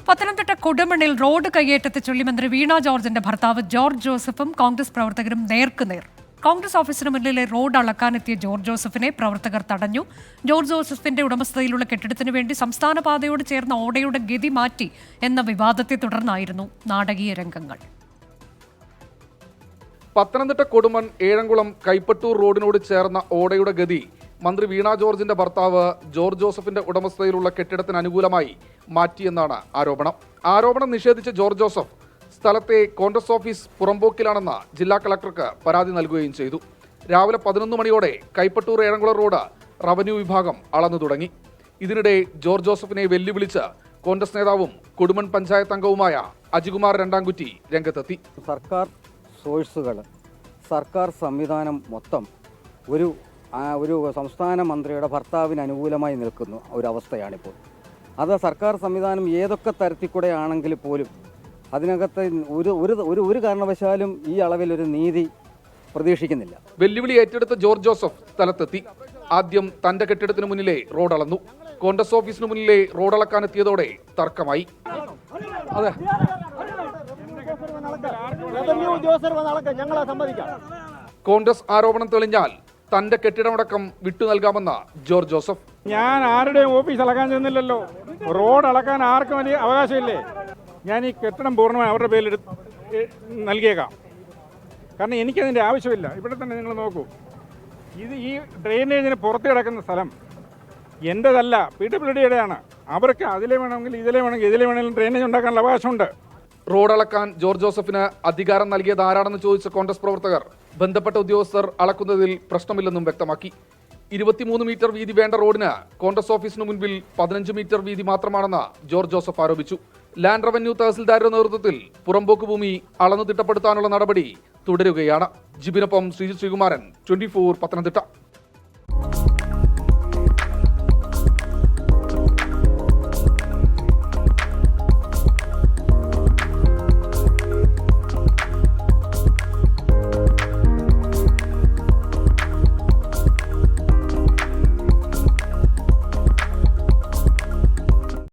Pathanamthitta കൊടുമണ്ണിൽ road കയ്യേറ്റത്തെ ചൊല്ലി മന്ത്രി വീണ ജോർജിന്റെ ഭർത്താവ് ജോർജ് ജോസഫും കോൺഗ്രസ് പ്രവർത്തകരും നേർക്കുനേർ. കോൺഗ്രസ് ഓഫീസിന് മുന്നിലെ റോഡ് അളക്കാനെത്തിയ ജോർജ് ജോസഫിനെ പ്രവർത്തകർ തടഞ്ഞു. ജോർജ് ജോസഫിന്റെ ഉടമസ്ഥതയിലുള്ള കെട്ടിടത്തിനു വേണ്ടി സംസ്ഥാന പാതയോട് ചേർന്ന ഓടയുടെ ഗതി മാറ്റി എന്ന വിവാദത്തെ തുടർന്നായിരുന്നു നാടകീയ രംഗങ്ങൾ. പത്തനംതിട്ട കൊടുമൺ ഏഴംകുളം കൈപ്പട്ടൂർ റോഡിനോട് ചേർന്ന ഓടയുടെ ഗതി മന്ത്രി വീണ ജോർജിന്റെ ഭർത്താവ് ജോർജ് ജോസഫിന്റെ ഉടമസ്ഥതയിലുള്ള കെട്ടിടത്തിന് അനുകൂലമായി മാറ്റിയെന്നാണ് ആരോപണം നിഷേധിച്ച ജോർജ് ജോസഫ് സ്ഥലത്തെ കോൺഗ്രസ് ഓഫീസ് പുറമ്പോക്കിലാണെന്ന് ജില്ലാ കളക്ടർക്ക് പരാതി നൽകുകയും ചെയ്തു. രാവിലെ 11 മണിയോടെ കൈപ്പട്ടൂർ ഏഴംകുളം റോഡ് റവന്യൂ വിഭാഗം അളന്നു തുടങ്ങി. ഇതിനിടെ ജോർജ് ജോസഫിനെ വെല്ലുവിളിച്ച് കോൺഗ്രസ് നേതാവും കൊടുമൺ പഞ്ചായത്ത് അംഗവുമായ അജികുമാർ രണ്ടാംകുറ്റി രംഗത്തെത്തി. സർക്കാർ സോഴ്സുകൾ, സർക്കാർ സംവിധാനം മൊത്തം ഒരു സംസ്ഥാന മന്ത്രിയുടെ ഭർത്താവിന് അനുകൂലമായി നിൽക്കുന്ന ഒരവസ്ഥയാണിപ്പോൾ. അത് സർക്കാർ സംവിധാനം ഏതൊക്കെ തരത്തിൽ കൂടെ ആണെങ്കിൽ പോലും അതിനകത്ത് ഒരു കാരണവശാലും ഈ അളവിലൊരു നീതി പ്രതീക്ഷിക്കുന്നില്ല. വെല്ലുവിളി ഏറ്റെടുത്ത ജോർജ് ജോസഫ് സ്ഥലത്തെത്തി. ആദ്യം തന്റെ കെട്ടിടത്തിന് മുന്നിലെ റോഡ് അളന്നു. കോൺഗ്രസ് ഓഫീസിന് മുന്നിലെ റോഡ് അളക്കാനെത്തിയതോടെ തർക്കമായി. അതെ, കോൺഗ്രസ് ആരോപണം തെളിഞ്ഞാൽ തന്റെ കെട്ടിടമടക്കം വിട്ടു നൽകാമെന്ന ജോർജ് ജോസഫ്. ഞാൻ ആരുടെയും ഓഫീസ് അളക്കാൻ ചെന്നില്ലല്ലോ. റോഡ് അളക്കാൻ ആർക്കും വലിയ അവകാശമില്ലേ? ഞാൻ ഈ കെട്ടിടം പൂർണ്ണമായി അവരുടെ പേരിൽ നൽകിയേക്കാം. കാരണം എനിക്കതിൻ്റെ ആവശ്യമില്ല. ഇവിടെ തന്നെ നിങ്ങൾ നോക്കൂ, ഈ ഡ്രെയിനേജിന് പുറത്ത് കിടക്കുന്ന സ്ഥലം എൻ്റെതല്ല, PWDയുടെയാണ്. അവർക്ക് ഇതിലെ വേണമെങ്കിലും ഡ്രെയിനേജ് ഉണ്ടാക്കാനുള്ള അവകാശമുണ്ട്. റോഡ് അളക്കാൻ ജോർജ് ജോസഫിന് അധികാരം നൽകിയത് ആരാണെന്ന് ചോദിച്ച കോൺഗ്രസ് പ്രവർത്തകർ ബന്ധപ്പെട്ട ഉദ്യോഗസ്ഥർ അളക്കുന്നതിൽ പ്രശ്നമില്ലെന്നും വ്യക്തമാക്കി. 23 മീറ്റർ വീതി വേണ്ട റോഡിന് കോൺഗ്രസ് ഓഫീസിന് മുൻപിൽ 15 മീറ്റർ വീതി മാത്രമാണെന്ന് ജോർജ് ജോസഫ് ആരോപിച്ചു. ലാൻഡ് റവന്യൂ തഹസിൽദാരുടെ നേതൃത്വത്തിൽ പുറമ്പോക്ക് ഭൂമി അളന്നു തിട്ടപ്പെടുത്താനുള്ള നടപടി തുടരുകയാണ്. ജിബിനൊപ്പം ശ്രീകുമാരൻ, 24 പത്തനംതിട്ട.